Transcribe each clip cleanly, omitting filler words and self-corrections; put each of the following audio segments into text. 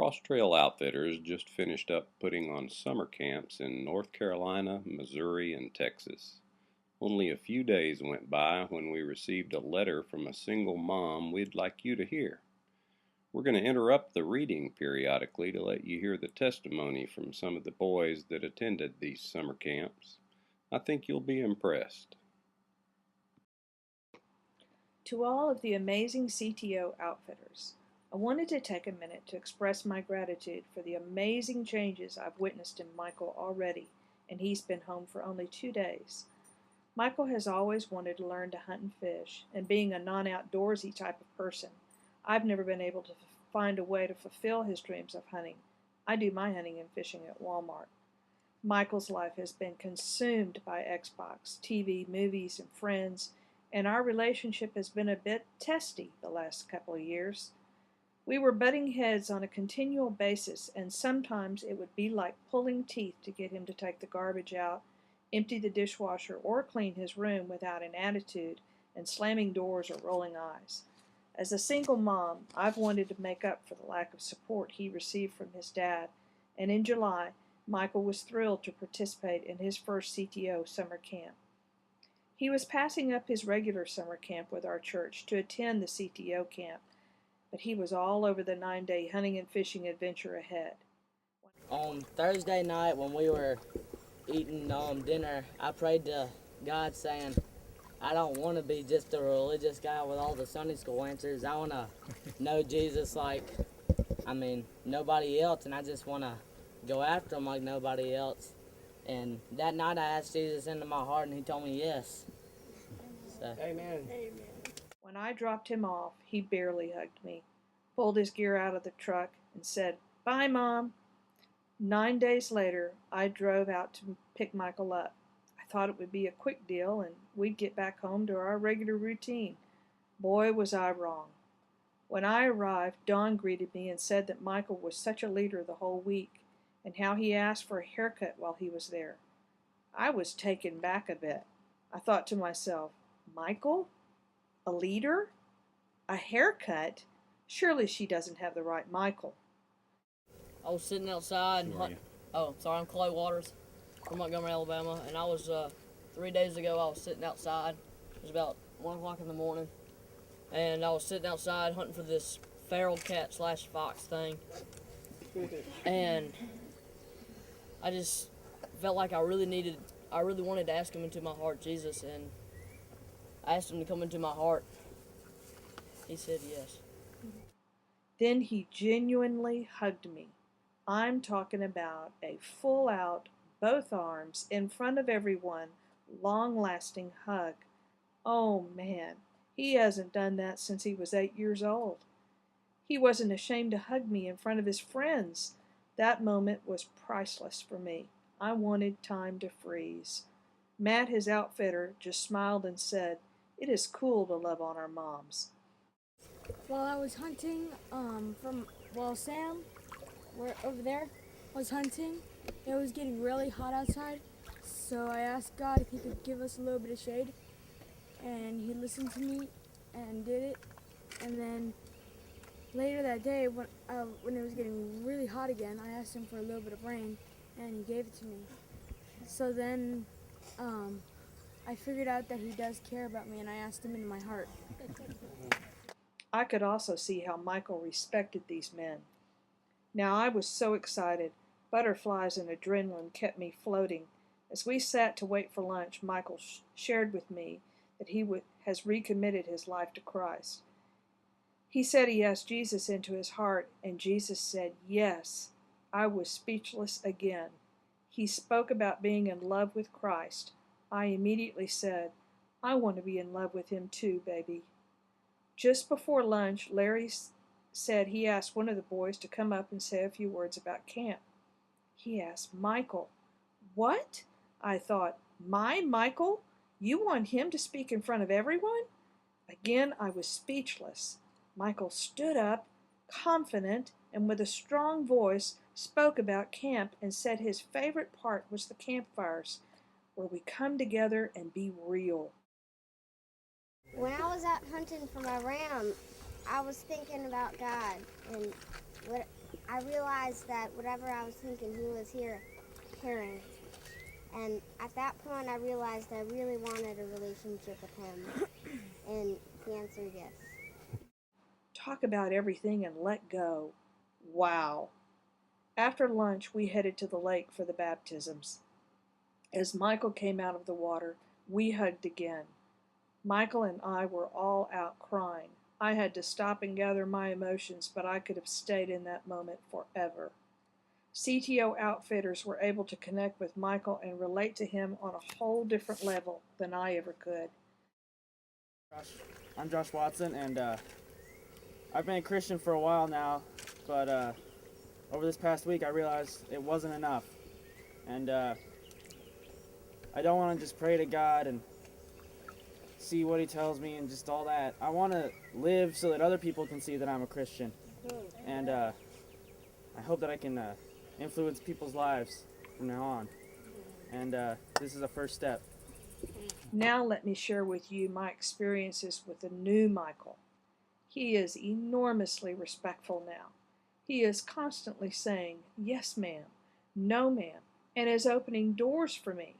Cross Trail Outfitters just finished up putting on summer camps in North Carolina, Missouri, and Texas. Only a few days went by when we received a letter from a single mom we'd like you to hear. We're going to interrupt the reading periodically to let you hear the testimony from some of the boys that attended these summer camps. I think you'll be impressed. To all of the amazing CTO outfitters, I wanted to take a minute to express my gratitude for the amazing changes I've witnessed in Michael already, and he's been home for only 2 days. Michael has always wanted to learn to hunt and fish, and being a non-outdoorsy type of person, I've never been able to find a way to fulfill his dreams of hunting. I do my hunting and fishing at Walmart. Michael's life has been consumed by Xbox, TV, movies, and friends, and our relationship has been a bit testy the last couple of years. We were butting heads on a continual basis, and sometimes it would be like pulling teeth to get him to take the garbage out, empty the dishwasher, or clean his room without an attitude and slamming doors or rolling eyes. As a single mom, I've wanted to make up for the lack of support he received from his dad, and in July, Michael was thrilled to participate in his first CTO summer camp. He was passing up his regular summer camp with our church to attend the CTO camp, but he was all over the 9-day hunting and fishing adventure ahead. On Thursday night when we were eating dinner, I prayed to God saying, I don't want to be just a religious guy with all the Sunday school answers. I want to know Jesus like, nobody else, and I just want to go after him like nobody else. And that night I asked Jesus into my heart, and he told me yes. So. Amen. When I dropped him off, he barely hugged me, pulled his gear out of the truck, and said, "Bye, Mom." 9 days later, I drove out to pick Michael up. I thought it would be a quick deal, and we'd get back home to our regular routine. Boy, was I wrong. When I arrived, Dawn greeted me and said that Michael was such a leader the whole week, and how he asked for a haircut while he was there. I was taken back a bit. I thought to myself, Michael? A leader? A haircut? Surely she doesn't have the right Michael. I was sitting outside. I'm Clay Waters from Montgomery, Alabama, and I was 3 days ago. I was sitting outside. It was about 1 o'clock in the morning, and I was sitting outside hunting for this feral cat / fox thing, and I just felt like I really wanted to ask him into my heart, Jesus, and I asked him to come into my heart. He said yes. Then he genuinely hugged me. I'm talking about a full-out, both arms, in front of everyone, long-lasting hug. Oh man, he hasn't done that since he was 8 years old. He wasn't ashamed to hug me in front of his friends. That moment was priceless for me. I wanted time to freeze. Matt, his outfitter, just smiled and said, "It is cool to love on our moms." While I was hunting, Sam, we're over there, was hunting, it was getting really hot outside, so I asked God if he could give us a little bit of shade, and he listened to me and did it. And then later that day, when it was getting really hot again, I asked him for a little bit of rain, and he gave it to me. So then I figured out that he does care about me, and I asked him into my heart. I could also see how Michael respected these men. Now I was so excited. Butterflies and adrenaline kept me floating. As we sat to wait for lunch, Michael shared with me that he has recommitted his life to Christ. He said he asked Jesus into his heart, and Jesus said yes. I was speechless again. He spoke about being in love with Christ. I immediately said, "I want to be in love with him too, baby." Just before lunch, Larry said he asked one of the boys to come up and say a few words about camp. He asked Michael. What? I thought, my Michael? You want him to speak in front of everyone? Again, I was speechless. Michael stood up, confident, and with a strong voice spoke about camp and said his favorite part was the campfires, where we come together and be real. When I was out hunting for my ram, I was thinking about God and what I realized that whatever I was thinking, he was here hearing. And at that point, I realized I really wanted a relationship with him. And he answered yes. Talk about everything and let go. Wow. After lunch, we headed to the lake for the baptisms. As Michael came out of the water, we hugged again. Michael and I were all out crying. I had to stop and gather my emotions, but I could have stayed in that moment forever. CTO outfitters were able to connect with Michael and relate to him on a whole different level than I ever could. I'm Josh Watson, and I've been a Christian for a while now, but over this past week I realized it wasn't enough. And I don't want to just pray to God and see what he tells me and just all that. I want to live so that other people can see that I'm a Christian. And I hope that I can influence people's lives from now on. And this is a first step. Now let me share with you my experiences with the new Michael. He is enormously respectful now. He is constantly saying, "Yes, ma'am," "No, ma'am," and is opening doors for me,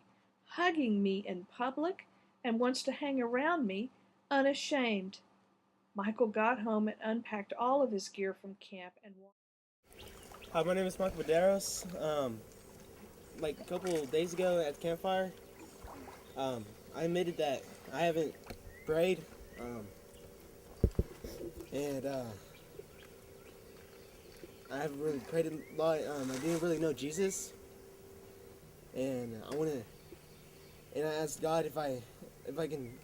hugging me in public, and wants to hang around me unashamed. Michael got home and unpacked all of his gear from camp and Hi, my name is Michael Medeiros. Like a couple of days ago at the campfire, I admitted that I haven't prayed, and I haven't really prayed a lot. I didn't really know Jesus, and and I asked God if I can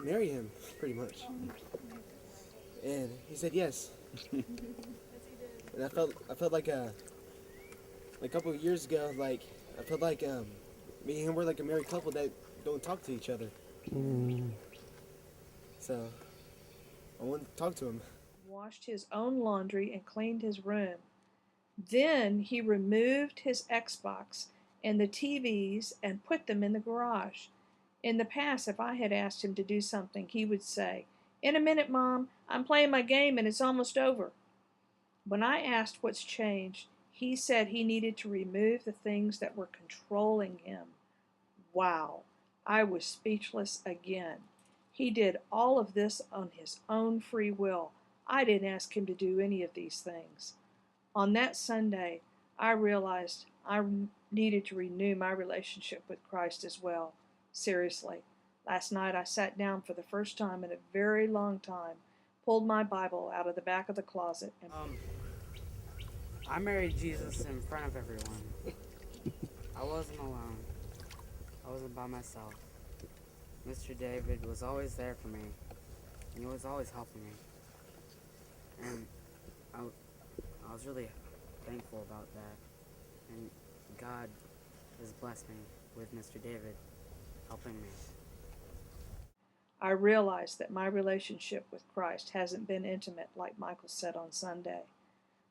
marry him, pretty much, and he said yes. And I felt like a couple of years ago, like I felt like me and him were like a married couple that don't talk to each other. So I wanted to talk to him. washed his own laundry and cleaned his room. Then he removed his Xbox and the TVs and put them in the garage. In the past, if I had asked him to do something, he would say, "In a minute, Mom, I'm playing my game and it's almost over." When I asked what's changed, he said he needed to remove the things that were controlling him. Wow, I was speechless again. He did all of this on his own free will. I didn't ask him to do any of these things. On that Sunday, I realized I needed to renew my relationship with Christ as well. Seriously. Last night I sat down for the first time in a very long time, pulled my Bible out of the back of the closet, and I married Jesus in front of everyone. I wasn't alone. I wasn't by myself. Mr. David was always there for me, and he was always helping me. And I was really thankful about that. And God has blessed me with Mr. David helping me. I realized that my relationship with Christ hasn't been intimate like Michael said on Sunday.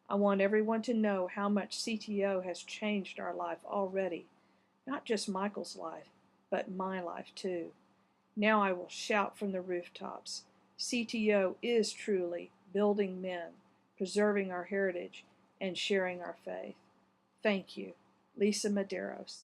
I want everyone to know how much CTO has changed our life already. Not just Michael's life, but my life too. Now I will shout from the rooftops. CTO is truly building men, preserving our heritage, and sharing our faith. Thank you. Lisa Medeiros.